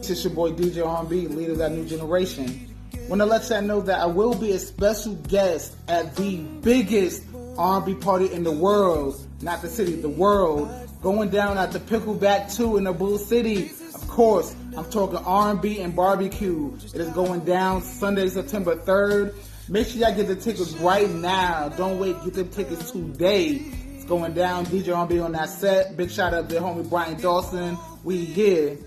It's your boy DJ R&B, leader of that new generation. Want to let y'all know that I will be a special guest at the biggest R&B party in the world, not the city, the world, going down at the Pickleback 2 in the Bull City. Of course, I'm talking R&B and barbecue. It is going down Sunday, September 3rd. Make sure y'all get the tickets right now. Don't wait, get them tickets today. It's going down. DJ R&B on that set. Big shout out to homie Brian Dawson. We here.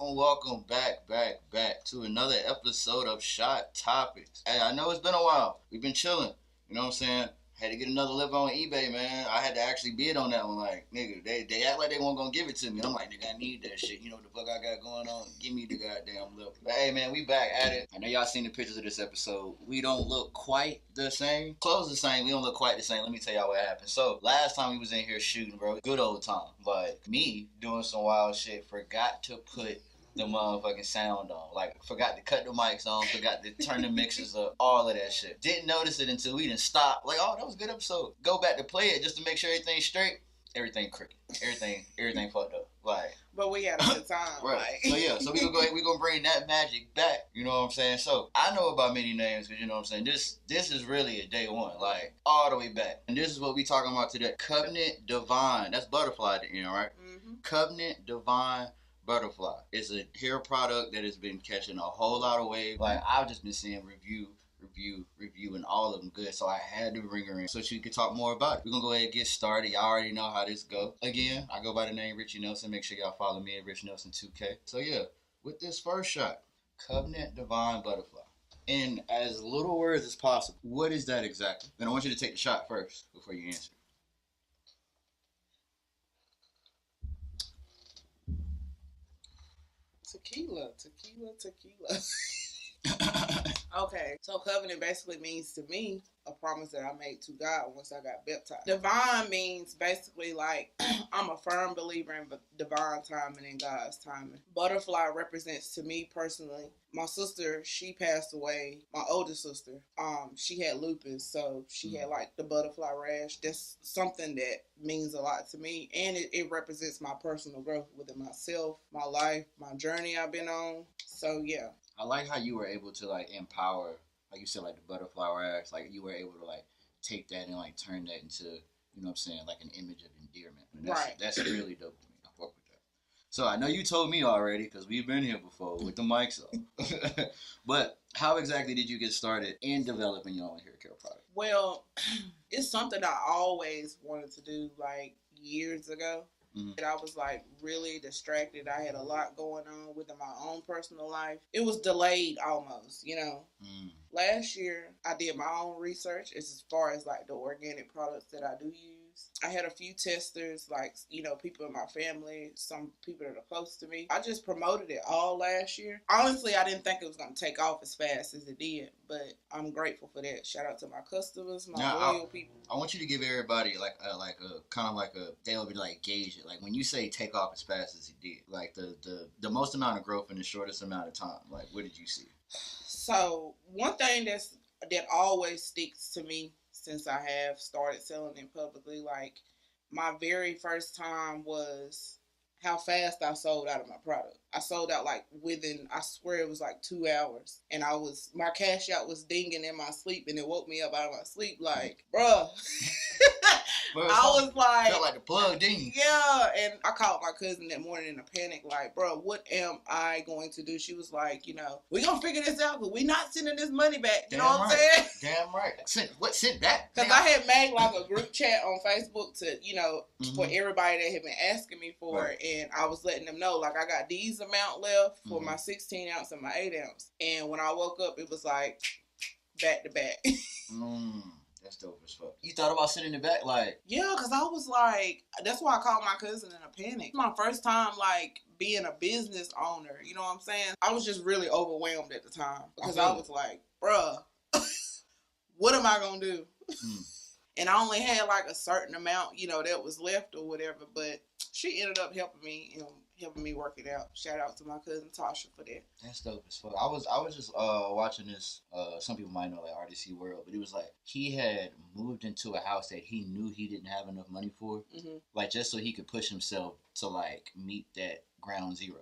Welcome back to another episode of Shot Topics. Hey, I know it's been a while. We've been chilling. You know what I'm saying? Had to get another lift on eBay, man. I had to actually bid on that one. Like, nigga, they act like they weren't gonna give it to me. I'm like, nigga, I need that shit. You know what the fuck I got going on? Give me the goddamn lift. But hey, man, we back at it. I know y'all seen the pictures of this episode. We don't look quite the same. Clothes the same. We don't look quite the same. Let me tell y'all what happened. So, last time we was in here shooting, bro, good old time. But me doing some wild shit, forgot to put the motherfucking sound on. Like, forgot to cut the mics on, forgot to turn the mixers up, all of that shit. Didn't notice it until we done stopped. Like, oh, that was a good episode. Go back to play it just to make sure everything's straight. Everything crooked. Everything fucked up. Like, but we had a good time. Right. Like. So yeah, so we gonna go ahead, we gonna bring that magic back. You know what I'm saying? So I know about many names, because you know what I'm saying, this is really a day one, like all the way back. And this is what we talking about today. Covenant Divine. That's butterfly at the end, right? Mm-hmm. Covenant Divine Butterfly. It's a hair product that has been catching a whole lot of waves. Like, I've just been seeing review, and all of them good. So I had to bring her in so she could talk more about it. We're going to go ahead and get started. Y'all already know how this go. Again, I go by the name Richie Nelson. Make sure y'all follow me at Rich Nelson 2K. So yeah, with this first shot, Covenant Divine Butterfly. In as little words as possible, what is that exactly? And I want you to take the shot first before you answer. Tequila. Okay, so covenant basically means to me a promise that I made to God once I got baptized. Divine means basically like I'm a firm believer in divine timing and God's timing. Butterfly represents to me personally. My sister, she passed away. My older sister, she had lupus, so she had like the butterfly rash. That's something that means a lot to me, and it represents my personal growth within myself, my life, my journey I've been on. So yeah. I like how you were able to like empower, like you said, like the butterfly rash, like you were able to like take that and like turn that into, you know what I'm saying, like an image of endearment. And that's really dope to me. I fuck with that. So I know you told me already, because we've been here before with the mics on. But how exactly did you get started in developing your own hair care product? Well, it's something I always wanted to do like years ago. And I was like really distracted. I had a lot going on within my own personal life. It was delayed almost, you know. Last year, I did my own research as far as like the organic products that I do use. I had a few testers, like, you know, people in my family, some people that are close to me. I just promoted it all last year. Honestly, I didn't think it was going to take off as fast as it did, but I'm grateful for that. Shout out to my customers, my loyal people. I want you to give everybody they'll be like gauge it. Like when you say take off as fast as it did, like the most amount of growth in the shortest amount of time, like what did you see? So one thing that always sticks to me since I have started selling it publicly, like my very first time was how fast I sold out of my product. I sold out like within, I swear it was like 2 hours. And my cash out was dinging in my sleep, and it woke me up out of my sleep like, bruh. I was like, felt like the plug ding. Yeah, and I called my cousin that morning in a panic, like, bro, what am I going to do? She was like, you know, we gonna figure this out, but we not sending this money back. You know what I'm saying? Damn right. Sent back? Because I had made like a group chat on Facebook to, you know, for everybody that had been asking me for it, and I was letting them know, like, I got these amount left for my 16 ounce and my 8 ounce. And when I woke up, it was like back to back. That's dope as fuck. You thought about sending it back, like? Yeah, because I was like, that's why I called my cousin in a panic. My first time, like, being a business owner, you know what I'm saying? I was just really overwhelmed at the time because I was like, bruh, what am I going to do? And I only had like a certain amount, that was left or whatever. But she ended up helping me work it out. Shout out to my cousin Tasha for that. That's dope as fuck. I was just watching this. Some people might know like RDC World, but it was like he had moved into a house that he knew he didn't have enough money for, like just so he could push himself to like meet that ground zero.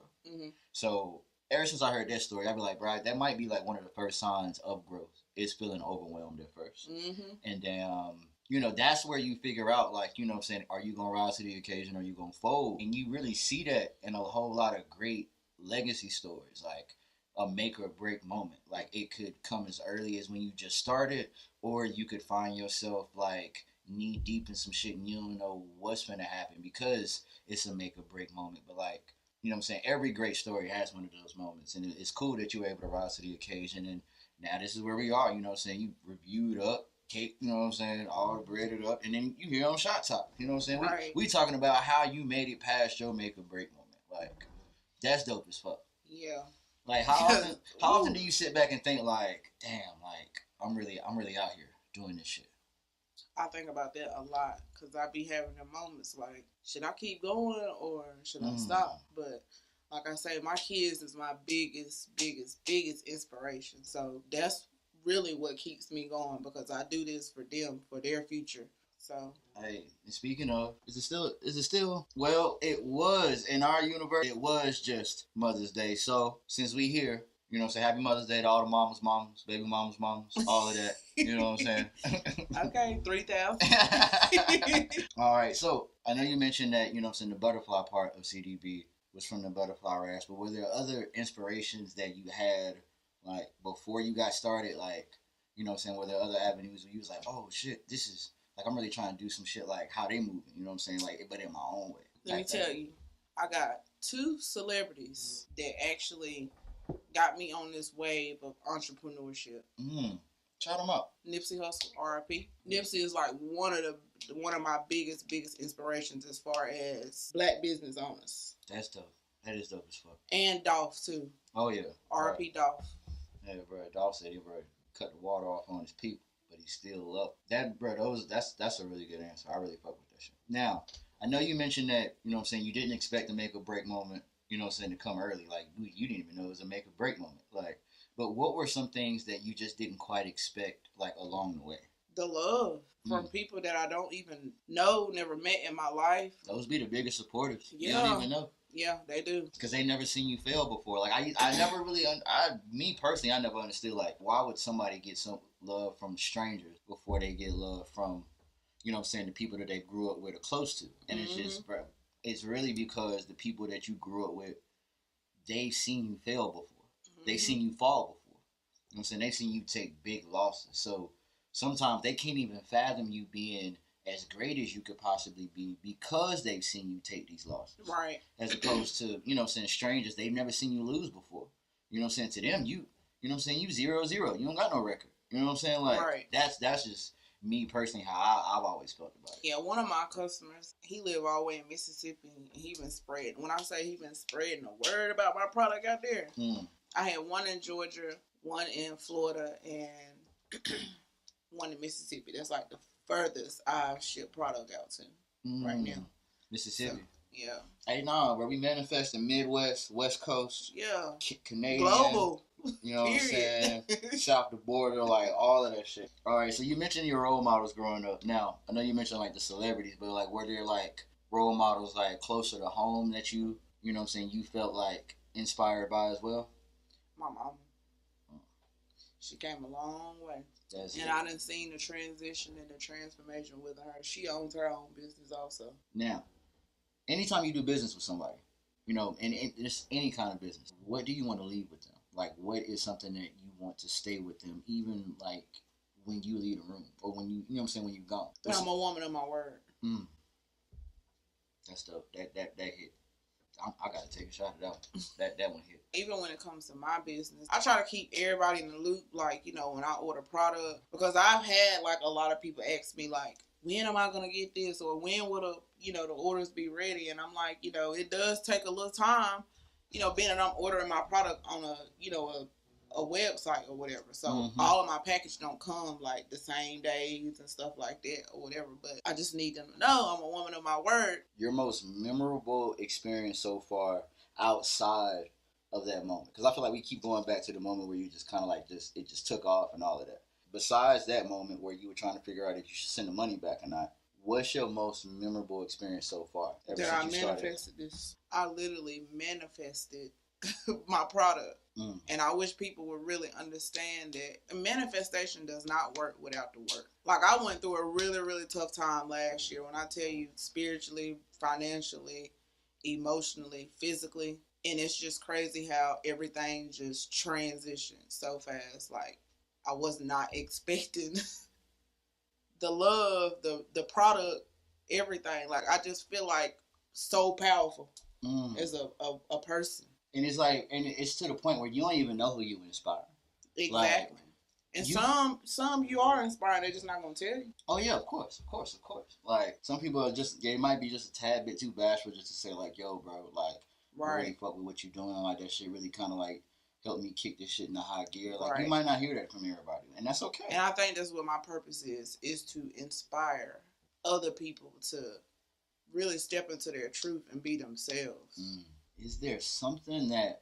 So ever since I heard that story, I'd be like, bro, that might be like one of the first signs of growth. Is feeling overwhelmed at first, and then that's where you figure out, like, what I'm saying, are you going to rise to the occasion or are you going to fold? And you really see that in a whole lot of great legacy stories, like a make or break moment. Like, it could come as early as when you just started, or you could find yourself, like, knee deep in some shit and you don't know what's going to happen because it's a make or break moment. But, like, what I'm saying, every great story has one of those moments. And it's cool that you were able to rise to the occasion. And now this is where we are, what I'm saying, you reviewed up. Cake, what I'm saying, all breaded up, and then you hear on Shot Top, what I'm saying? Right. We talking about how you made it past your make or break moment. Like, that's dope as fuck. Yeah. Like, how often do you sit back and think like, damn, like I'm really out here doing this shit? I think about that a lot because I be having the moments like, should I keep going or should I stop? But like I say, my kids is my biggest inspiration. So that's really what keeps me going because I do this for them, for their future. So, hey, speaking of, is it still? Well, it was in our universe. It was just Mother's Day. So since we here, say happy Mother's Day to all the mamas, baby mamas, all of that. You know what I'm saying? Okay, 3,000. All right. So I know you mentioned that the butterfly part of CDB was from the butterfly rash, but were there other inspirations that you had? Like, before you got started, like, were there other avenues where you was like, oh, shit, this is, like, I'm really trying to do some shit like how they moving, like, but in my own way. Let me tell you, I got 2 celebrities that actually got me on this wave of entrepreneurship. Shout them out. Nipsey Hussle, R.I.P. Nipsey is like one of my biggest inspirations as far as black business owners. That's dope. That is dope as fuck. And Dolph, too. Oh, yeah. R.I.P. Dolph. Yeah, bro. Dolph said he cut the water off on his people, but he's still up. That, bro, that's a really good answer. I really fuck with that shit. Now, I know you mentioned that, you didn't expect a make or break moment, to come early. Like, you didn't even know it was a make or break moment. Like, but what were some things that you just didn't quite expect, like, along the way? The love from people that I don't even know, never met in my life. Those be the biggest supporters. Yeah. You don't even know. Yeah, they do. Because they never seen you fail before. Like, I never really, me personally, I never understood, like, why would somebody get some love from strangers before they get love from, the people that they grew up with or close to. And it's just, bro, it's really because the people that you grew up with, they've seen you fail before. They've seen you fall before. They've seen you take big losses. So sometimes they can't even fathom you being as great as you could possibly be because they've seen you take these losses. Right. As opposed to, strangers, they've never seen you lose before. To them, you 0-0. You don't got no record. You know what I'm saying? Like, right. That's just me personally, how I've always felt about it. Yeah, one of my customers, he live all the way in Mississippi, and he been spreading. When I say he been spreading the word about my product out there, I had one in Georgia, one in Florida, and one in Mississippi. That's like the furthest I've shipped product out to right now. Mississippi. So, yeah. Hey, no, bro, we manifest in Midwest, West Coast. Yeah. Canadian. Global. You know what I'm saying? South the border, like, all of that shit. All right, so you mentioned your role models growing up. Now, I know you mentioned, like, the celebrities, but, like, were there, like, role models, like, closer to home that you felt, like, inspired by as well? My mama. She came a long way. That's and it. I done seen the transition and the transformation with her. She owns her own business also. Now, anytime you do business with somebody, and just any kind of business, what do you want to leave with them? Like, what is something that you want to stay with them, even, like, when you leave the room? Or when when you're gone? That I'm a woman of my word. That's dope. That hit. I got to take a shot at that. That one hit. Even when it comes to my business, I try to keep everybody in the loop, like, when I order product. Because I've had, like, a lot of people ask me, like, when am I going to get this? Or when will the orders be ready? And I'm like, it does take a little time. Being that I'm ordering my product on a a website or whatever. So all of my package don't come like the same days and stuff like that or whatever. But I just need them to know I'm a woman of my word. Your most memorable experience so far outside of that moment? Because I feel like we keep going back to the moment where you just kind of like it just took off and all of that. Besides that moment where you were trying to figure out if you should send the money back or not, what's your most memorable experience so far? That I manifested this. I literally manifested my product. And I wish people would really understand that manifestation does not work without the work. Like, I went through a really, really tough time last year. When I tell you, spiritually, financially, emotionally, physically. And it's just crazy how everything just transitioned so fast. Like, I was not expecting the love, the product, everything. Like, I just feel like so powerful as a person. And it's like, and it's to the point where you don't even know who you inspire. Exactly. Like, and some you are inspiring, they're just not gonna tell you. Oh yeah, of course. Like, some people are just, they might be just a tad bit too bashful just to say like, yo, bro, like, I really fuck with what you doing. Like, that shit really kind of like helped me kick this shit into high gear. Like, you might not hear that from everybody, and that's okay. And I think that's what my purpose is to inspire other people to really step into their truth and be themselves. Is there something that,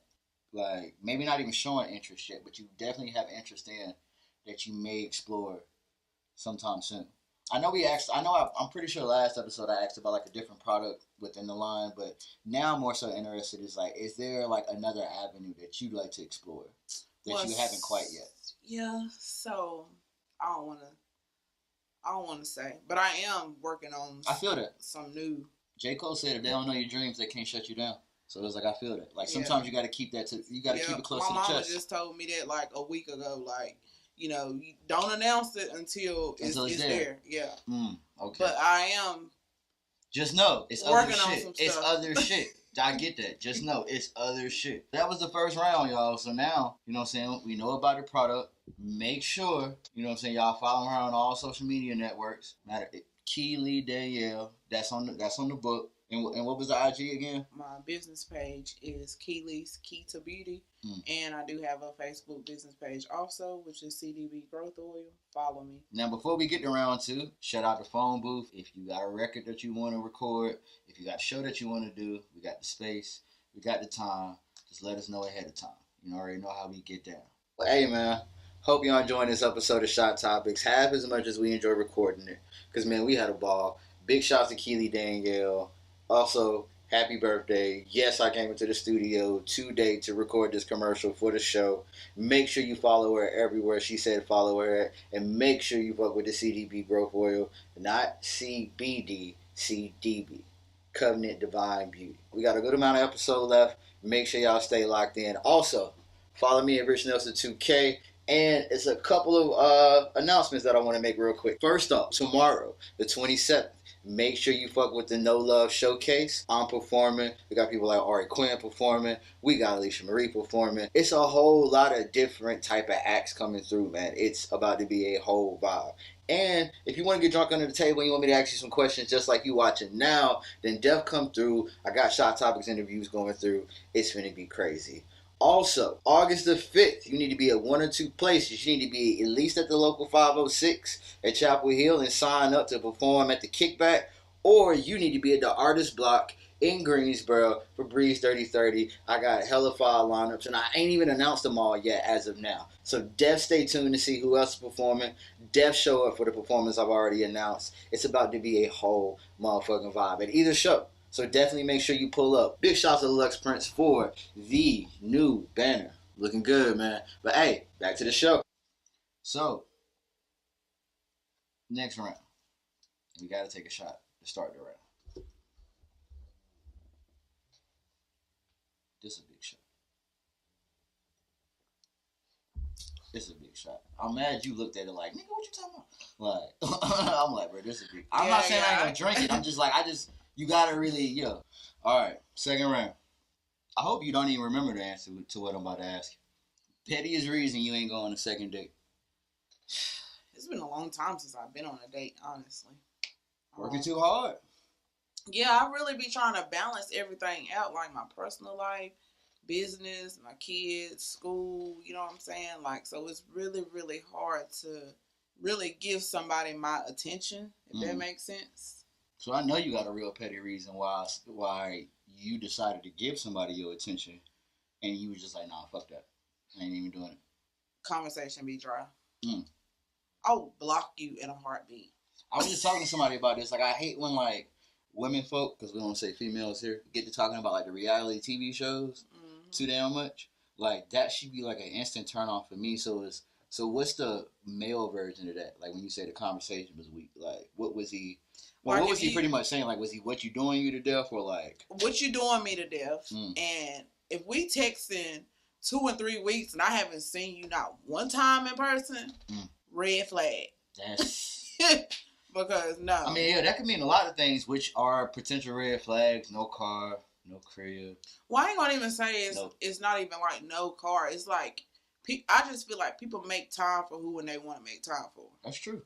like, maybe not even showing interest yet, but you definitely have interest in that you may explore sometime soon? I'm pretty sure last episode I asked about like a different product within the line, but now I'm more so interested is there like another avenue that you'd like to explore that you haven't quite yet? Yeah, so I don't want to say, but I am working on I feel that. Some new. J. Cole said if they don't know your dreams, they can't shut you down. So it's like, I feel that. Like, sometimes you got to keep that keep it close to the chest. My mama just told me that like a week ago. Like, you know, you don't announce it until it's there. Yeah. Okay. But I am. Just know it's working other on shit. some It's stuff. other shit. I get that. Just know it's other shit. That was the first round, y'all. So now, you know what I'm saying, we know about the product. Make sure, you know what I'm saying, y'all follow her on all social media networks. Keylee, Danielle. That's on the book. And what was the IG again? My business page is Keylee's Key to Beauty. And I do have a Facebook business page also, which is CDB Growth Oil. Follow me. Now, before we get to round two, shout out the phone booth. If you got a record that you want to record, if you got a show that you want to do, we got the space, we got the time. Just let us know ahead of time. You already know how we get down. Well, hey, man. Hope y'all enjoying this episode of Shot Topics half as much as we enjoy recording it. Because, man, we had a ball. Big shouts to Keylee, Danielle. Also, happy birthday. Yes, I came into the studio today to record this commercial for the show. Make sure you follow her everywhere she said follow her at. And make sure you fuck with the CDB Growth Oil. Not CBD, CDB. Covenant Divine Beauty. We got a good amount of episode left. Make sure y'all stay locked in. Also, follow me at Rich Nelson 2K. And it's a couple of announcements that I want to make real quick. First off, tomorrow, the 27th. Make sure you fuck with the No Love Showcase. I'm performing. We got people like Ari Quinn performing. We got Alicia Marie performing. It's a whole lot of different type of acts coming through, man. It's about to be a whole vibe. And if you want to get drunk under the table and you want me to ask you some questions just like you watching now, then Def come through. I got Shot Topics interviews going through. It's finna be crazy. Also, August the 5th, you need to be at one or two places. You need to be at least at the local 506 at Chapel Hill and sign up to perform at the Kickback. Or you need to be at the Artist Block in Greensboro for Breeze 3030. I got hella file lineups, and I ain't even announced them all yet as of now. So def stay tuned to see who else is performing. Def show up for the performance I've already announced. It's about to be a whole motherfucking vibe at either show. So definitely make sure you pull up. Big shouts to Lux Prince for the new banner. Looking good, man. But hey, back to the show. So, next round. We got to take a shot to start the round. This is a big shot. This is a big shot. I'm mad you looked at it like, nigga, what you talking about? Like, I'm like, bro, this is big. I'm not saying I ain't gonna drink it. I'm just like, you gotta really, Alright, second round. I hope you don't even remember the answer to what I'm about to ask you. Pettiest reason you ain't going on a second date? It's been a long time since I've been on a date, honestly. Working too hard? Yeah, I really be trying to balance everything out, like my personal life business, my kids, school, you know what I'm saying? Like, so it's really, really hard to really give somebody my attention, if that makes sense. So I know you got a real petty reason why you decided to give somebody your attention, and you was just like, nah, fuck that. I ain't even doing it. Conversation be dry. I'll block you in a heartbeat. I was just talking to somebody about this. Like, I hate when, like, women folk, because we don't say females here, get to talking about, like, the reality TV shows too damn much. Like, that should be, like, an instant turn off for me. So what's the male version of that? Like, when you say the conversation was weak, like, what was he... Well, what was he pretty much saying? Like, was he what you doing you to death, or like... What you doing me to death. And if we texting 2 and 3 weeks and I haven't seen you not one time in person, red flag. That's... Because, no. I mean, yeah, that could mean a lot of things, which are potential red flags. No car, no crib. Well, I ain't gonna even say it's not even like no car. It's like, I just feel like people make time for who and they want to make time for. That's true.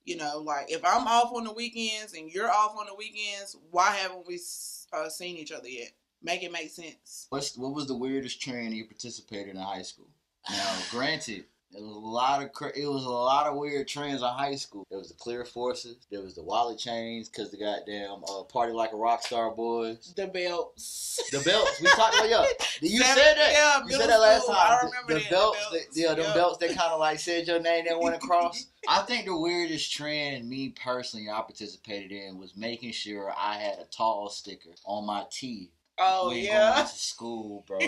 You know, like, if I'm off on the weekends and you're off on the weekends, why haven't we seen each other yet? Make it make sense. What was the weirdest trend you participated in high school? Now, granted, it was a lot of weird trends in high school. There was the clear forces. There was the wallet chains, because the goddamn party like a rock star boys. The belts. The belts. We talked about You said that. Yeah, you said that last time. I remember the that. Belts. Them belts that kind of like said your name, they went across. I think the weirdest trend, me personally, I participated in was making sure I had a tall sticker on my tee. Oh, when yeah. going to school, bro.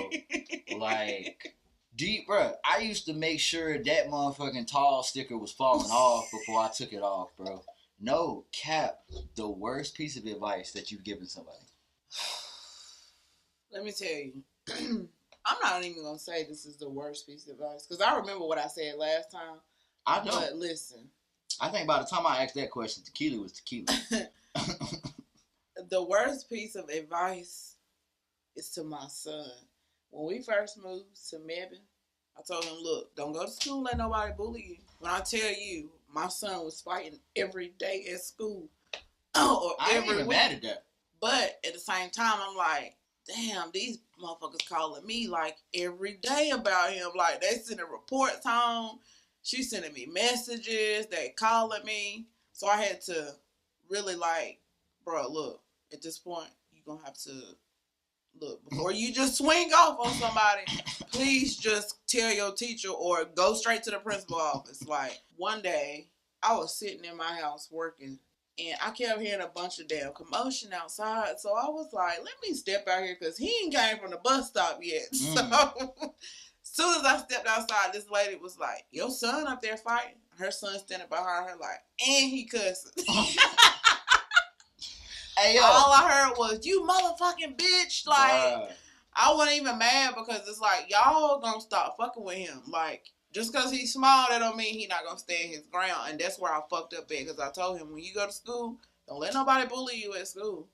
Like... Deep, bro. I used to make sure that motherfucking tall sticker was falling off before I took it off, bro. No cap. The worst piece of advice that you've given somebody. Let me tell you. I'm not even going to say this is the worst piece of advice, because I remember what I said last time. I know. But listen. I think by the time I asked that question, tequila was tequila. The worst piece of advice is to my son. When we first moved to Mebane, I told him, look, don't go to school, let nobody bully you. When I tell you, my son was fighting every day at school. Or I ain't every even week. mad at that. But at the same time, I'm like, damn, these motherfuckers calling me like every day about him. Like, they sending reports home. She sending me messages. They calling me. So I had to really like, bro, look, at this point, you're going to have to... Look, before you just swing off on somebody, please just tell your teacher or go straight to the principal office. Like, one day, I was sitting in my house working, and I kept hearing a bunch of damn commotion outside. So I was like, let me step out here, because he ain't came from the bus stop yet. So as soon as I stepped outside, this lady was like, your son up there fighting? Her son standing behind her like, and he cussing. Hey, yo. All I heard was, you motherfucking bitch. Like, I wasn't even mad, because it's like, y'all gonna stop fucking with him. Like, just because he's small, that don't mean he not gonna stand his ground. And that's where I fucked up at, because I told him, when you go to school, don't let nobody bully you at school.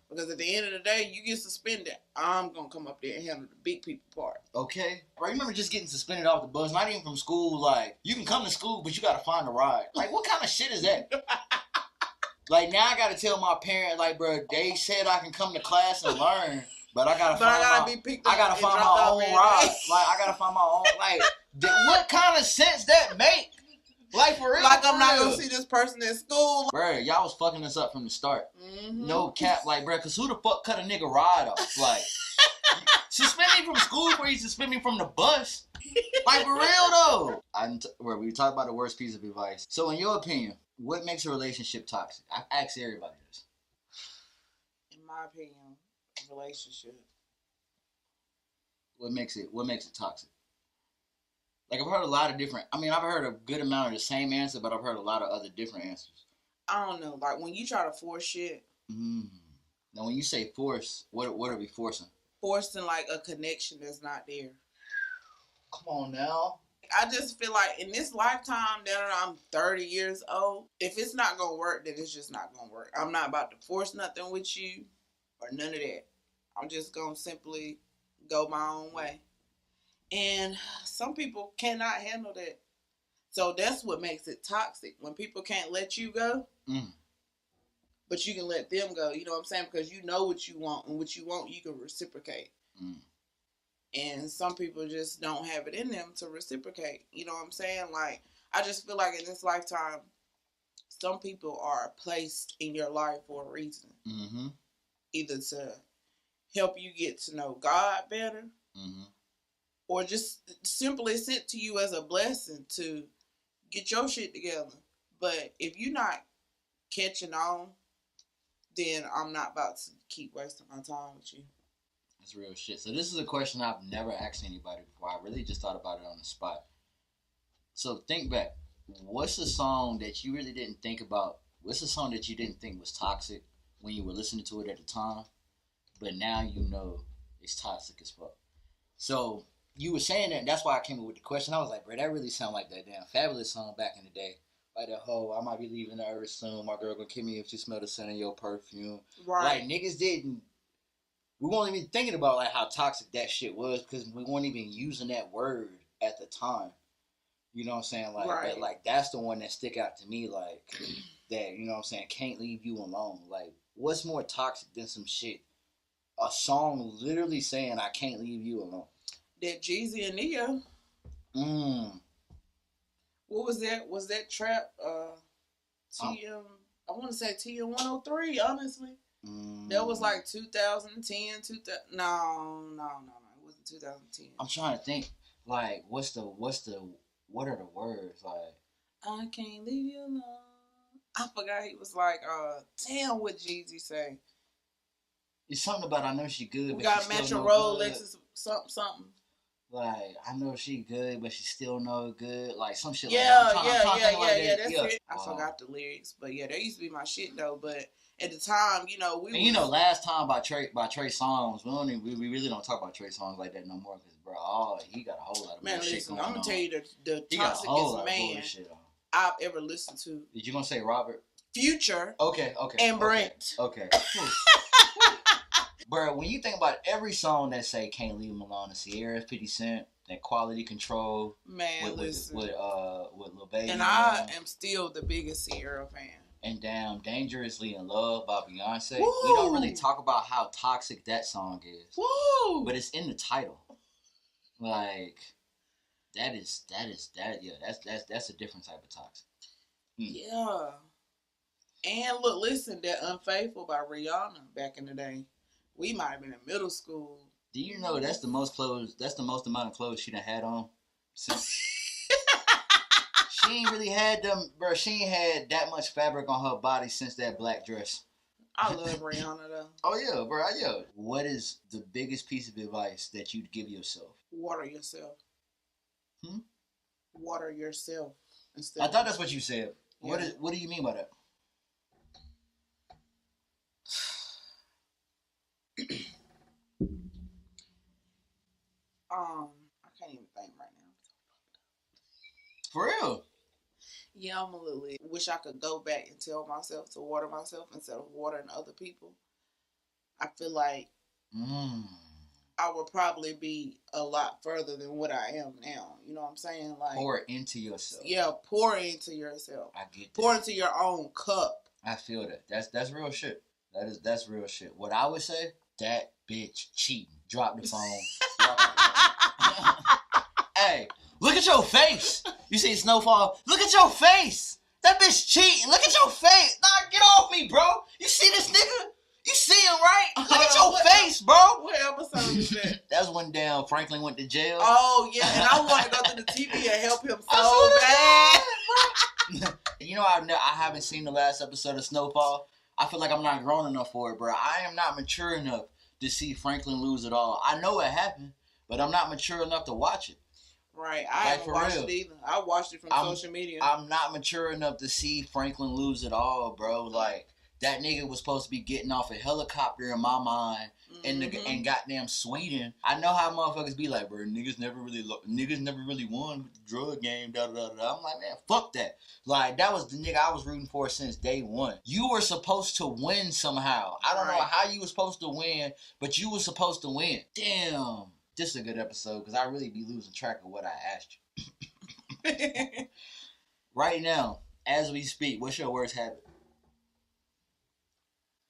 Because at the end of the day, you get suspended. I'm gonna come up there and handle the big people part. Okay. Bro, you remember just getting suspended off the bus? Not even from school. Like, you can come to school, but you gotta find a ride. Like, what kind of shit is that? Like, now I gotta tell my parents, like, bro, they said I can come to class and learn, but I gotta find my own ride. Like, I gotta find my own, like, what kind of sense that make? Like, for real. Like, I'm not gonna see this person at school. Bro, y'all was fucking us up from the start. No cap, like, bro, because who the fuck cut a nigga ride off? Like, suspend me from school before you suspend me from the bus. Like, for real, though. Where we talked about the worst piece of advice. So, in your opinion, what makes a relationship toxic? I ask everybody this. In my opinion, a relationship. What makes it toxic? Like, I've heard a lot of different... I mean, I've heard a good amount of the same answer, but I've heard a lot of other different answers. I don't know. Like, when you try to force shit... Now, when you say force, what are we forcing? Forcing, like, a connection that's not there. Come on, now. I just feel like in this lifetime that I'm 30 years old, if it's not going to work, then it's just not going to work. I'm not about to force nothing with you or none of that. I'm just going to simply go my own way. And some people cannot handle that. So that's what makes it toxic. When people can't let you go, but you can let them go. You know what I'm saying? Because you know what you want, and what you want, you can reciprocate. And some people just don't have it in them to reciprocate. You know what I'm saying? Like, I just feel like in this lifetime, some people are placed in your life for a reason. Mm-hmm. Either to help you get to know God better, mm-hmm. or just simply sent to you as a blessing to get your shit together. But if you're not catching on, then I'm not about to keep wasting my time with you. That's real shit. So this is a question I've never asked anybody before. I really just thought about it on the spot. So think back. What's a song that you really didn't think about? What's a song that you didn't think was toxic when you were listening to it at the time, but now you know it's toxic as fuck? So you were saying that, and that's why I came up with the question. I was like, bro, that really sound like that damn Fabulous song back in the day. Like that whole, I might be leaving the earth soon. My girl gonna kill me if she smell the scent of your perfume. Right. Like, niggas didn't. We weren't even thinking about like how toxic that shit was because we weren't even using that word at the time. You know what I'm saying? Like, right. But like that's the one that stick out to me. Like that, you know what I'm saying? Can't leave you alone. Like, what's more toxic than some shit? A song literally saying I can't leave you alone. That Jeezy and Nia. What was that? Was that trap? TM. I want to say TM 103. Honestly, that was like 2010. No. It wasn't 2010. I'm trying to think. Like, what are the words? Like, I can't leave you alone. I forgot he was like, damn, what Jeezy say? It's something about I know she good. We got Metro Rolex, something. Like, I know she good, but she still no good. Like, some shit yeah, like that. That's it. I forgot the lyrics. But yeah, that used to be my shit, though. But at the time, you know, last time by Trey Songz, we really don't talk about Trey Songz like that no more. Because, bro, he got a whole lot of bullshit going on. I'm going to tell you the toxicest man I've ever listened to. Did you going to say Robert? Future. Okay. And Brent. Okay. Bro, when you think about every song that say "Can't Leave Him Alone," the Sierra, 50 Cent, that Quality Control, man, with Lil Baby, and I am still the biggest Sierra fan. And damn, Dangerously in Love by Beyonce. Woo! We don't really talk about how toxic that song is. Woo! But it's in the title. Like, that's a different type of toxic. Yeah. And look, listen, that Unfaithful by Rihanna back in the day. We might have been in middle school. Do you know that's the most amount of clothes she done had on? Since she ain't really had them, bro. She ain't had that much fabric on her body since that black dress. I love Rihanna though. Oh yeah, bro. Yeah. What is the biggest piece of advice that you'd give yourself? Water yourself. Water yourself. I thought that's what you said. Yeah. What do you mean by that? I can't even think right now. For real? Yeah, I'm a little. Wish I could go back and tell myself to water myself instead of watering other people. I feel like I would probably be a lot further than what I am now. You know what I'm saying? Like, pour into yourself. Yeah, pour into yourself. I get that. Pour into your own cup. I feel that. That's real shit. That's real shit. What I would say, that bitch cheating. Drop the phone. Hey, look at your face. You see Snowfall? Look at your face. That bitch cheating. Look at your face. Nah, get off me, bro. You see this nigga? You see him, right? Look at your face, bro. What episode was that? That's when Franklin went to jail. Oh, yeah. And I want to go to the TV and help him so bad. You know, I haven't seen the last episode of Snowfall. I feel like I'm not grown enough for it, bro. I am not mature enough to see Franklin lose it all. I know it happened, but I'm not mature enough to watch it. Right. I haven't watched it either. I watched it from social media. I'm not mature enough to see Franklin lose it all, bro. Like, that nigga was supposed to be getting off a helicopter in my mind in goddamn Sweden. I know how motherfuckers be like, bro, niggas never really won with the drug game, da da da da. I'm like, man, fuck that. Like, that was the nigga I was rooting for since day one. You were supposed to win somehow. I don't know how you were supposed to win, but you were supposed to win. Damn. This is a good episode because I really be losing track of what I asked you. Right now, as we speak, what's your worst habit?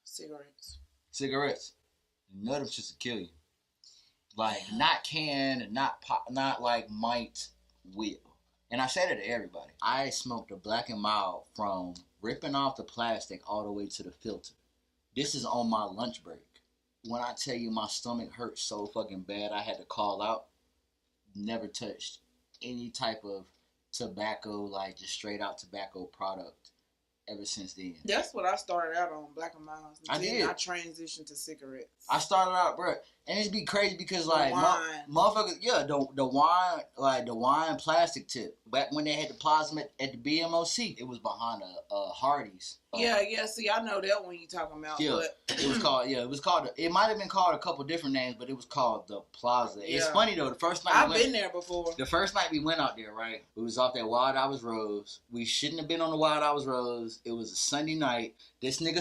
Cigarettes. Cigarettes. You know them shits will kill you. Like, not can and not pop, not like might, will. And I said it to everybody. I smoked a Black and Mild from ripping off the plastic all the way to the filter. This is on my lunch break. When I tell you my stomach hurt so fucking bad, I had to call out. Never touched any type of tobacco, like just straight out tobacco product ever since then. That's what I started out on, Black and Miles. I did. I transitioned to cigarettes. I started out, bro, and it's be crazy because like motherfuckers, yeah, the wine, like the wine plastic tip. Back when they had the plasma at the BMOC, it was behind a Hardee's. Yeah. See, I know that one you talking about. Yeah, but it was called. It might have been called a couple different names, but it was called the Plaza. Yeah. It's funny though. The first night I've been there before. The first night we went out there, right? We was off that Wild Hours Rose. We shouldn't have been on the Wild Hours Rose. It was a Sunday night. This nigga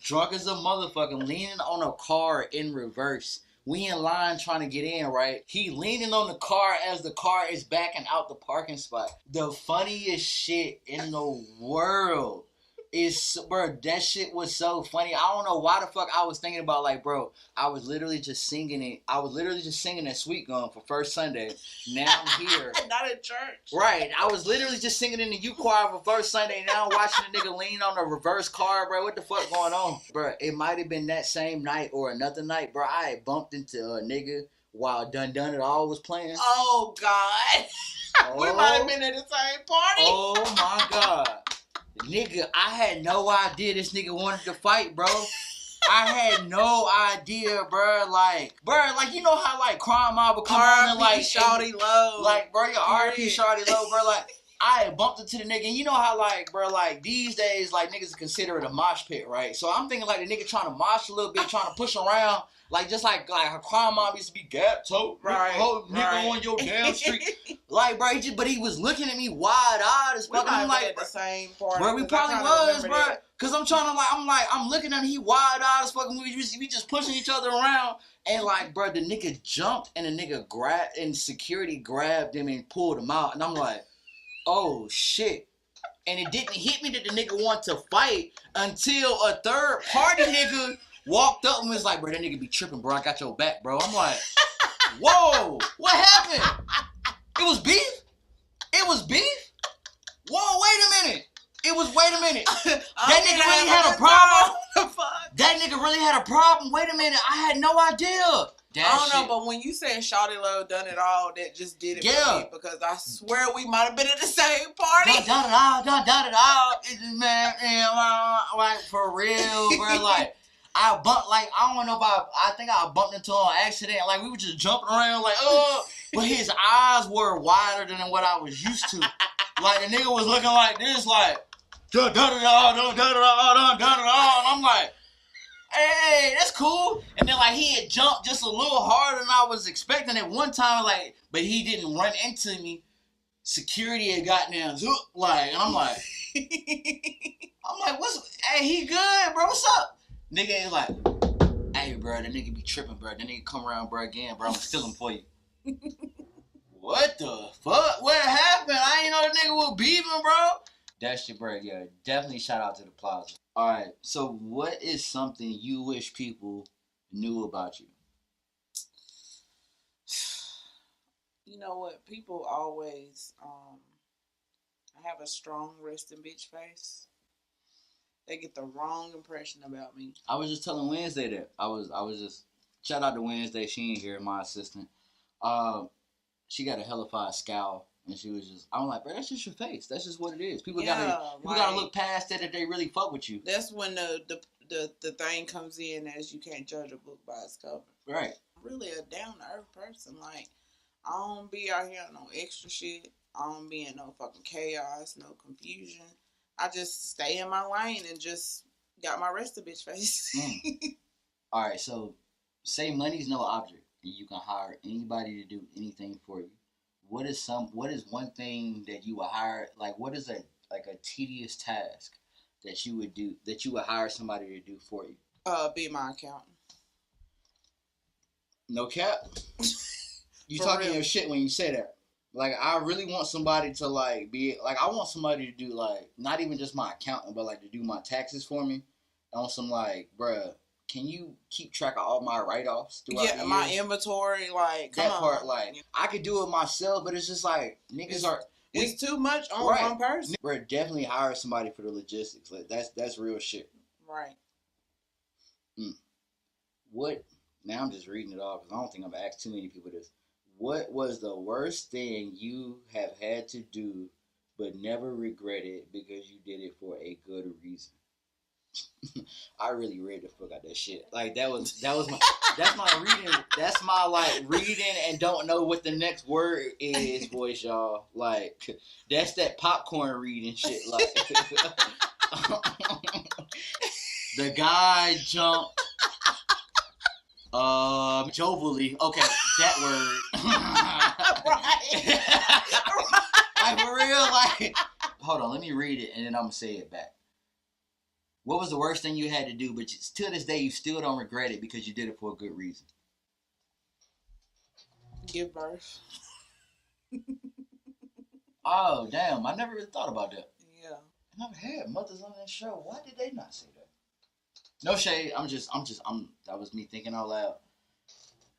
drunk as a motherfucker, leaning on a car in reverse. We in line trying to get in, right? He leaning on the car as the car is backing out the parking spot. The funniest shit in the world is, bro, that shit was so funny. I don't know why the fuck I was thinking about, like, bro, I was literally just singing it. I was literally just singing that Sweet Gun for First Sunday. Now I'm here. Not in church. Right. I was literally just singing in the U choir for First Sunday. Now I'm watching the nigga lean on the reverse car, bro. What the fuck going on? Bro, it might have been that same night or another night, bro. I had bumped into a nigga while Dun Dun It All was playing. Oh, God. We might have been at the same party. Oh, my God. Nigga, I had no idea this nigga wanted to fight, bro. I had no idea, bro. Like, you know how, like, Crime Mob would come on and, like, Shawty Low. Like, bro, your R.P. Shawty Low, bro. Like, I had bumped into the nigga. And you know how, like, bro, like, these days, like, niggas consider it a mosh pit, right? So I'm thinking, like, the nigga trying to mosh a little bit, trying to push around. Like, just like a Crime Mob used to be gap toe, right? Nigga on your damn street. Like, bro, but he was looking at me wide-eyed as fuck. I'm like, at the same party. Bro, we probably was, bro. Cause I'm trying to, I'm looking at him, he wide-eyed as fuck. We just pushing each other around. And like, bro, the nigga jumped and the nigga grabbed, and security grabbed him and pulled him out. And I'm like, oh, shit. And it didn't hit me that the nigga wanted to fight until a third party nigga walked up and was like, bro, that nigga be tripping, bro. I got your back, bro. I'm like, whoa, what happened? It was beef? It was beef? Whoa, wait a minute. Wait a minute. That nigga really had a problem? That nigga really had a problem? Wait a minute. I had no idea. I don't know, but when you said Shawty Low done it all, that just did it for me, because I swear we might have been at the same party. Done it all. Man, like, for real, bro. Like, I bumped, like, I don't know about, I think I bumped into him on accident. Like, we were just jumping around, like, oh. But his eyes were wider than what I was used to. Like, the nigga was looking like this, like, done it all. And I'm like, hey, that's cool. And then, like, he had jumped just a little harder than I was expecting at one time, like, but he didn't run into me. Security had gotten down, like, and I'm like, hey, he good, bro, what's up? Nigga is like, hey, bro, that nigga be tripping, bro. That nigga come around, bro, again, bro. I'm steal him for you. What the fuck? What happened? I ain't know that nigga was beefing, bro. That's your break, yeah. Definitely shout out to the Plaza. All right, so what is something you wish people knew about you? You know what? People always have a strong resting bitch face. They get the wrong impression about me. I was just telling Wednesday that. I was just, shout out to Wednesday. She ain't here, my assistant. She got a hellified scowl, and she was just, I'm like, bro, that's just your face. That's just what it is. People gotta look past that if they really fuck with you. That's when the thing comes in as you can't judge a book by its cover. Right. I'm really a down to earth person. Like, I don't be out here on no extra shit. I don't be in no fucking chaos, no confusion. I just stay in my lane and just got my rested bitch face. All right, so say money's no object and you can hire anybody to do anything for you. What is one thing that you would hire? Like, what is a tedious task that you would do, that you would hire somebody to do for you? Be my accountant. No cap. You talking your shit when you say that. Like, I really want somebody to, like, be, like, I want somebody to do, like, not even just my accountant, but, like, to do my taxes for me. On some, like, bruh, can you keep track of all my write-offs throughout the years? My inventory, like, come that on. part, like, I could do it myself, but it's just like, it's too much on one person. We're definitely hire somebody for the logistics. Like, that's real shit. Right. What? Now I'm just reading it off because I don't think I've asked too many people this. What was the worst thing you have had to do but never regretted because you did it for a good reason? I really read the fuck out that shit. Like that's my reading. That's my like reading and don't know what the next word is, voice, y'all. Like that's that popcorn reading shit. Like the guy jumped. Jovially. Okay, that word. Right. Like for real, like. Hold on, let me read it and then I'm gonna say it back. What was the worst thing you had to do, but to this day you still don't regret it because you did it for a good reason? Give birth. Oh damn! I never really thought about that. Yeah. I never had mothers on that show. Why did they not say that? No shade. That was me thinking out loud.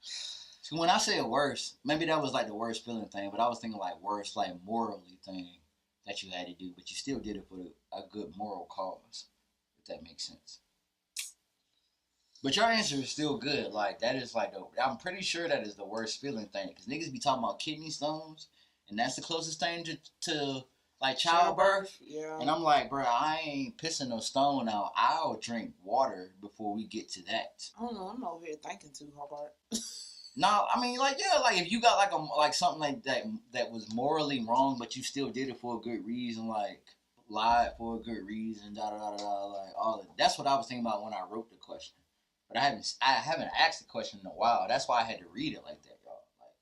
So when I say a worst, maybe that was like the worst feeling thing, but I was thinking like worst, like morally thing that you had to do, but you still did it for a good moral cause. If that makes sense. But your answer is still good. Like that is like I'm pretty sure that is the worst feeling thing because niggas be talking about kidney stones, and that's the closest thing to like childbirth. Yeah. And I'm like, bro, I ain't pissing no stone out. I'll drink water before we get to that. I don't know. I'm over here thinking too hard. No, I mean, like, yeah, like if you got like something like that was morally wrong, but you still did it for a good reason, like lied for a good reason, da da da da, like all of that's what I was thinking about when I wrote the question. But I haven't asked the question in a while. That's why I had to read it like that, y'all. Like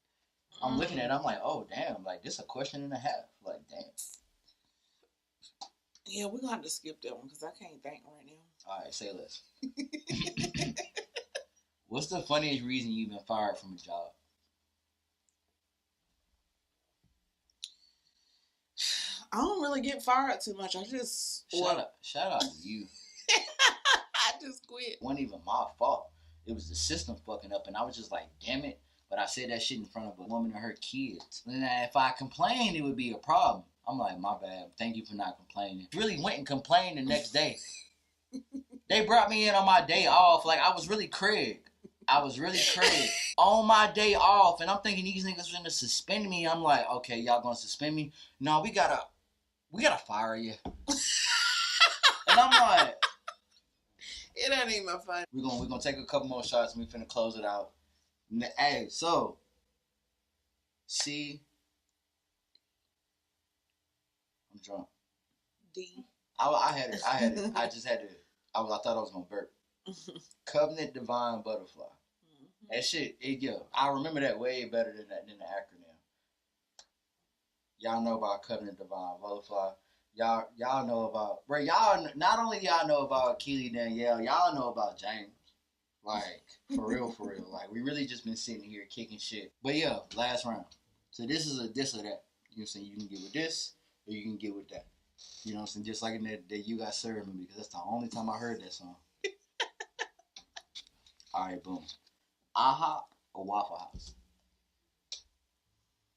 I'm looking at it, I'm like, oh damn, like this a question and a half. Like damn. Yeah, we're gonna have to skip that one because I can't think right now. All right, say less. What's the funniest reason you've been fired from a job? I don't really get fired too much. I just shout out to you. I just quit. It wasn't even my fault. It was the system fucking up, and I was just like, damn it. But I said that shit in front of a woman and her kids. And if I complained, it would be a problem. I'm like, my bad. Thank you for not complaining. Really went and complained the next day. They brought me in on my day off. Like, I was really Craig. On my day off. And I'm thinking these niggas gonna suspend me. I'm like, okay, y'all gonna suspend me? No, we gotta fire you. And I'm like, it ain't even funny. We're gonna take a couple more shots and we finna close it out. Hey, so C. I'm drunk. D. I had it. I just had to. I thought I was gonna burp. Covenant Divine Butterfly. Mm-hmm. That shit. I remember that way better than the acronym. Y'all know about Covenant Divine Butterfly. Y'all know about. Bro, y'all not only y'all know about Keylee, Danielle. Y'all know about James. Like for real. Like we really just been sitting here kicking shit. But yeah, last round. So this is a this or that. You know what I'm saying? You can get with this or you can get with that. You know what I'm saying? Just like in that You Got Served me because that's the only time I heard that song. Alright, boom. IHOP or Waffle House?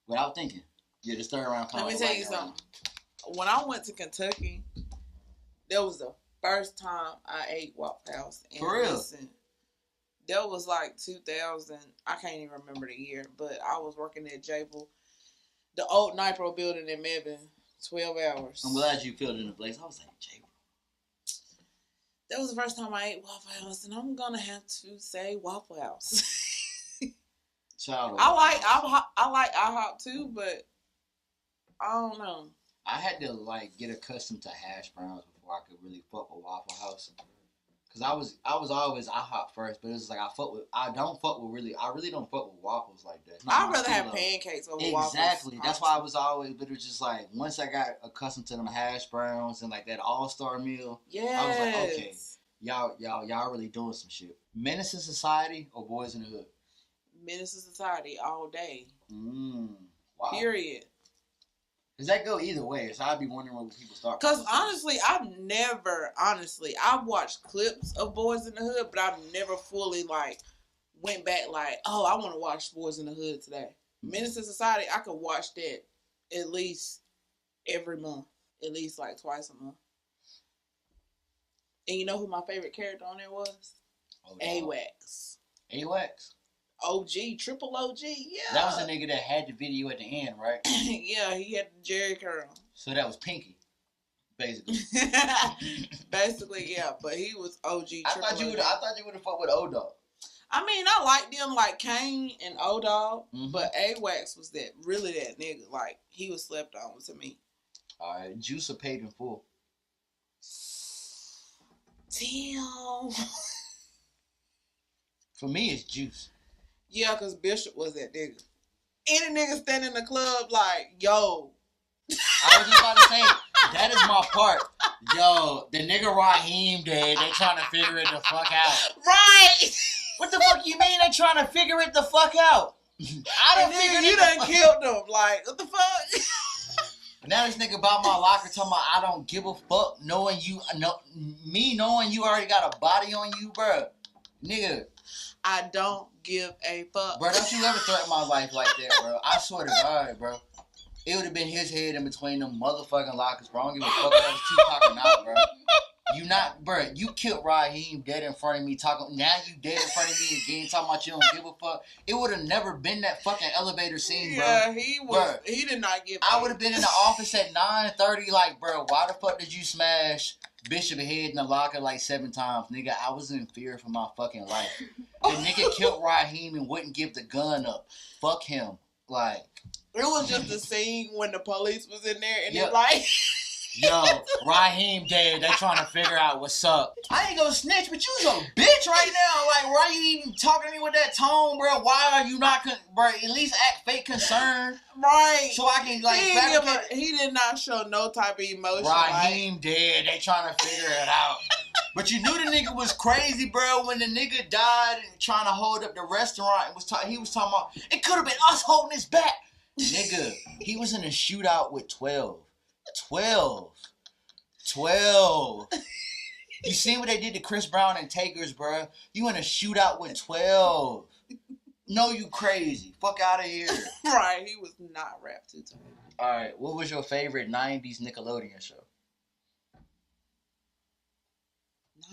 Without thinking. Yeah, this third round. Let me tell you something. When I went to Kentucky, that was the first time I ate Waffle House. And for real? Listen, that was like 2000. I can't even remember the year, but I was working at Jabil, the old Nipro building in Mebane, 12 hours. I'm glad you filled in the place. I was like, Jabil. That was the first time I ate Waffle House, and I'm gonna have to say Waffle House. I like IHOP too, but I don't know. I had to like get accustomed to hash browns before I could really fuck with Waffle House. Cause I was always IHOP first, but it's like I really don't fuck with waffles like that. I'd rather have pancakes over waffles. Exactly. That's why I was always, but it was just like once I got accustomed to them hash browns and like that all-star meal, yes. I was like, okay, y'all really doing some shit. Menace to Society or Boys in the Hood? Menace to Society all day. Wow. Period. Does that go either way? So I'd be wondering what people start. Because honestly, I've watched clips of Boys in the Hood, but I've never fully like went back like, oh, I want to watch Boys in the Hood today. Menace to Society, I could watch that at least every month, at least like twice a month. And you know who my favorite character on there was? AWACS. AWACS? OG, triple OG, yeah. That was the nigga that had the video at the end, right? Yeah, he had the Jerry curl. So that was Pinky, basically. Basically, yeah, but he was OG. I thought you would have fucked with O-Dog. I mean, I liked them like Kane and O-Dog, but AWACS was that nigga. Like, he was slept on to me. Alright, Juice or Paid in Full? Damn. For me, it's Juice. Yeah, because Bishop was that nigga. Any nigga standing in the club like, yo. I was just about to say, that is my part. Yo, the nigga Raheem dead. They trying to figure it the fuck out. Right. What the fuck you mean they trying to figure it the fuck out? I don't figure it. You done killed them. Like, what the fuck? Now this nigga about my locker talking about I don't give a fuck knowing you already got a body on you, bro. Nigga. I don't give a fuck. Bro, don't you ever threaten my life like that, bro. I swear to God, bro. It would have been his head in between them motherfucking lockers, bro. I don't give a fuck if that was Tupac or not, bro. You not, bro, you killed Raheem dead in front of me talking, now you dead in front of me again talking about you don't give a fuck. It would have never been that fucking elevator scene, bro. Yeah, he did not give I would have been in the office at 9:30 like, bro, why the fuck did you smash Bishop head in the locker like 7 times? Nigga, I was in fear for my fucking life. The nigga killed Raheem and wouldn't give the gun up. Fuck him. Like. It was just a scene when the police was in there and it like. Yo, Raheem dead. They trying to figure out what's up. I ain't gonna snitch, but you's a bitch right now. Like, why are you even talking to me with that tone, bro? Why are you not, bro? At least act fake concerned. Right. So I can, like, he did not show no type of emotion. Raheem dead. They trying to figure it out. But you knew the nigga was crazy, bro, when the nigga died and trying to hold up the restaurant. And he was talking about, it could have been us holding his back. Nigga, he was in a shootout with 12. 12. You see what they did to Chris Brown and Takers, bro? You in a shootout with 12. No, you crazy. Fuck out of here. Right, he was not rap too tough. Alright, what was your favorite 90s Nickelodeon show?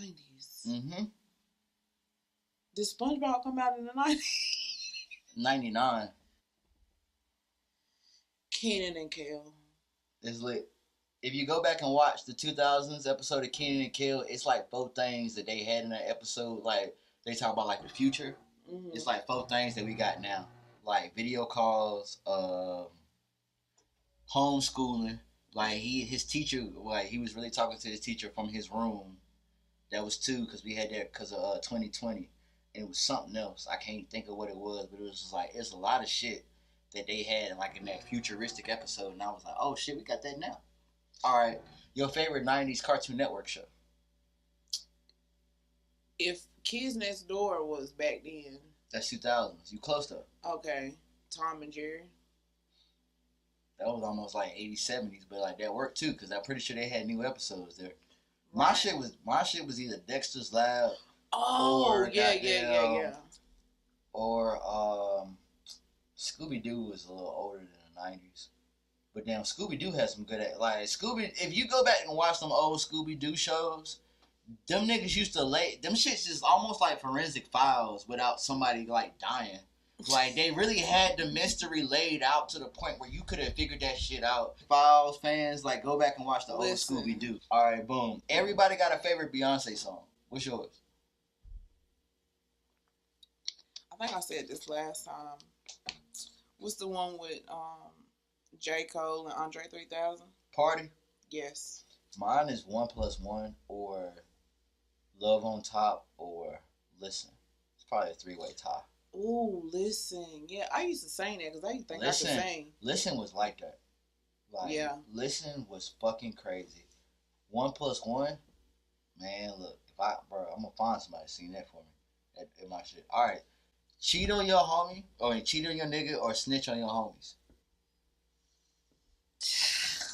90s? Mm-hmm. Did SpongeBob come out in the 90s? 99. Kenan and Kel. It's lit. If you go back and watch the 2000s episode of Kenan and Kel, it's like 4 things that they had in that episode. Like, they talk about, like, the future. Mm-hmm. It's like 4 things that we got now. Like, video calls, homeschooling. Like, his teacher, like, he was really talking to his teacher from his room. That was 2, because we had that because of 2020. And it was something else. I can't think of what it was, but it was just like, it's a lot of shit that they had like in that futuristic episode, and I was like, oh shit, we got that now. Alright, your favorite 90s Cartoon Network show? If Kids Next Door was back then. That's 2000s. You close though. Okay. Tom and Jerry. That was almost like 80s, 70s, but like that worked too, because I'm pretty sure they had new episodes there. Right. My shit was either Dexter's Lab. Oh, or yeah. Or Scooby-Doo was a little older than the 90s. But damn, Scooby-Doo had some good, like, if you go back and watch them old Scooby-Doo shows, them niggas used to them shits just almost like Forensic Files without somebody, like, dying. Like, they really had the mystery laid out to the point where you could have figured that shit out. Files fans, like, go back and watch the old Scooby-Doo. Alright, boom. Everybody got a favorite Beyonce song. What's yours? I think I said this last time. What's the one with J. Cole and Andre 3000? Party? Yes. Mine is 1+1 or Love on Top or Listen. It's probably a 3-way tie. Ooh, Listen. Yeah, I used to sing that because I used to think I could sing. Listen was like that. Like, yeah. Listen was fucking crazy. 1+1, man, look, I'm gonna find somebody to sing that for me at my shit. Alright. Cheat on your homie, cheat on your nigga, or snitch on your homies?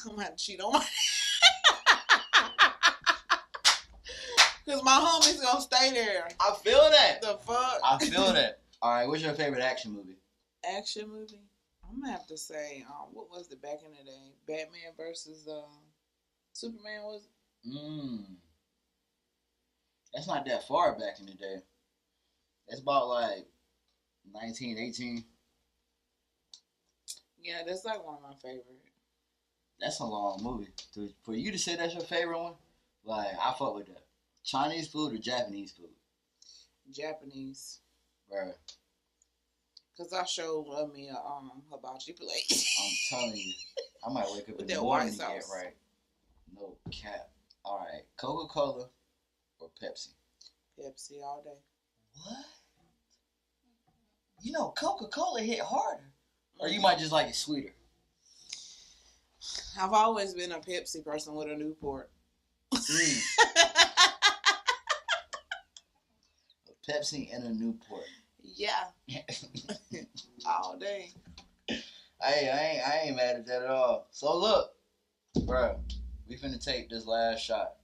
I'm gonna have to cheat on my because my homie's gonna stay there. I feel that. The fuck? I feel that. All right, what's your favorite action movie? Action movie? I'm gonna have to say, what was it back in the day? Batman versus Superman, was it? That's not that far back in the day. That's about like 1918. Yeah, that's like one of my favorite. That's a long movie. For you to say that's your favorite one, like, I fuck with that. Chinese food or Japanese food? Japanese. Bro. Cause I showed me a hibachi plate. I'm telling you, I might wake up With in the that morning white to get sauce. right. No cap. All right, Coca-Cola or Pepsi? Pepsi all day. What? You know, Coca-Cola hit harder. Or you might just like it sweeter. I've always been a Pepsi person with a Newport. A Pepsi and a Newport. Yeah. All day. Hey, I ain't mad at that at all. So look, bro, we finna take this last shot.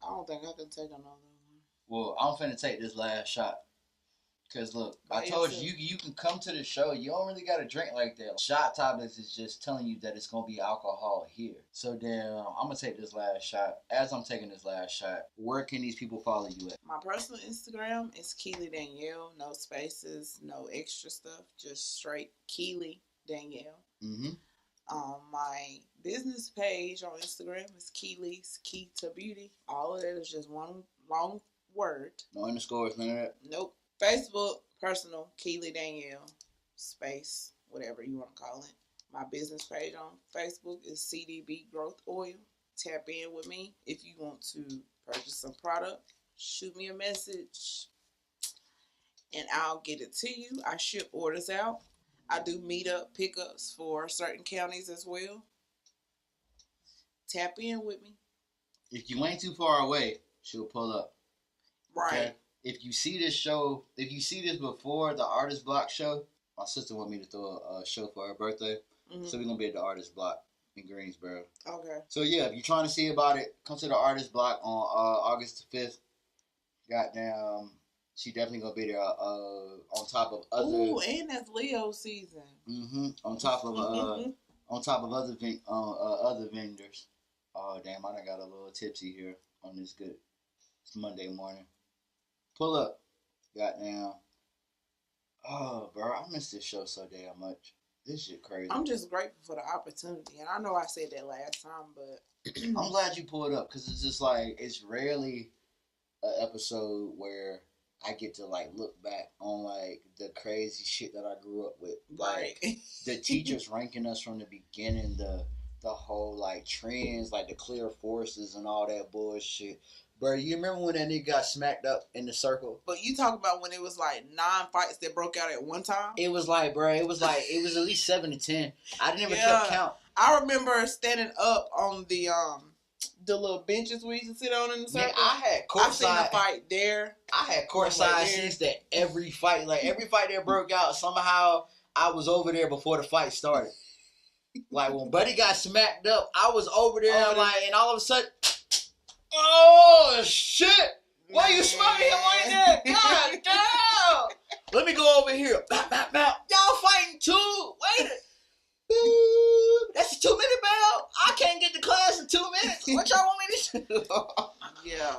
I don't think I can take another one. Well, I'm finna take this last shot. Cause look, I told you, you can come to the show. You don't really gotta drink like that. Shot Topics is just telling you that it's gonna be alcohol here. So then I'm gonna take this last shot. As I'm taking this last shot, where can these people follow you at? My personal Instagram is Keylee Danielle. No spaces, no extra stuff. Just straight Keylee Danielle. My business page on Instagram is Keylee's Key to Beauty. All of that is just one long word. No underscores, none of that? Nope. Facebook, personal, Keylee Danielle, space, whatever you want to call it. My business page on Facebook is CDB Growth Oil. Tap in with me if you want to purchase some product. Shoot me a message and I'll get it to you. I ship orders out. I do meetup pickups for certain counties as well. Tap in with me. If you ain't too far away, she'll pull up. Right. Okay? If you see this show, if you see this before the Artist Block show, my sister want me to throw a show for her birthday. So we're going to be at the Artist Block in Greensboro. Okay. So yeah, if you're trying to see about it, come to the Artist Block on August the 5th. Goddamn, she definitely going to be there on top of other... Ooh, and that's Leo season. On top of other vendors. Oh, damn, I done got a little tipsy here on this good Monday morning. Pull up. Goddamn. Oh, bro, I miss this show so damn much. This shit crazy. I'm just grateful for the opportunity. And I know I said that last time, but... I'm glad you pulled up because it's just like, it's rarely an episode where I get to like look back on like the crazy shit that I grew up with. Like the teachers ranking us from the beginning, the whole like trends, like the clear forces and all that bullshit. Bro, you remember when that nigga got smacked up in the circle? But you talk about when it was like 9 fights that broke out at one time? It was like, bro, it was at least 7 to 10. I didn't even kept count. I remember standing up on the little benches we used to sit on in the circle. Yeah, I had courtside. I seen a fight there. I had courtside seats that every fight that broke out, somehow I was over there before the fight started. Like when Buddy got smacked up, I was over there and all of a sudden, oh shit! Why you smacking him like that? God damn! Let me go over here. Bap, bap, bap. Y'all fighting too? Wait a that's a 2-minute bell. I can't get to class in 2 minutes. What y'all want me to do? Yeah.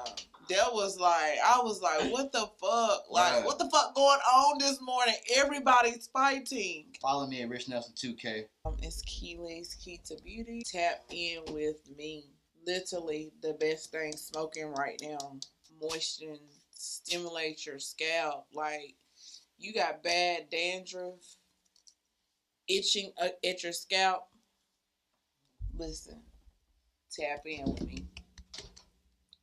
That was like, I was like, what the fuck? Like, what the fuck going on this morning? Everybody's fighting. Follow me at Rich Nelson 2K. It's Keylee's Key to Beauty. Tap in with me. Literally the best thing smoking right now. Moisten, stimulate your scalp. Like, you got bad dandruff, itching at your scalp. Listen, tap in with me.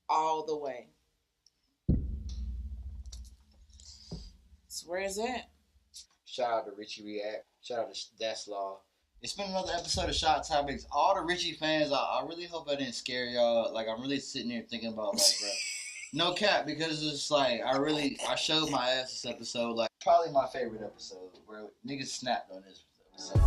All the way. So where is that? Shout out to Richie React. Shout out to That's Law. It's been another episode of Shot Topics. All the Richie fans, I really hope I didn't scare y'all. Like, I'm really sitting here thinking about, like, bro, no cap, because it's like, I showed my ass this episode. Like, probably my favorite episode, where niggas snapped on this episode.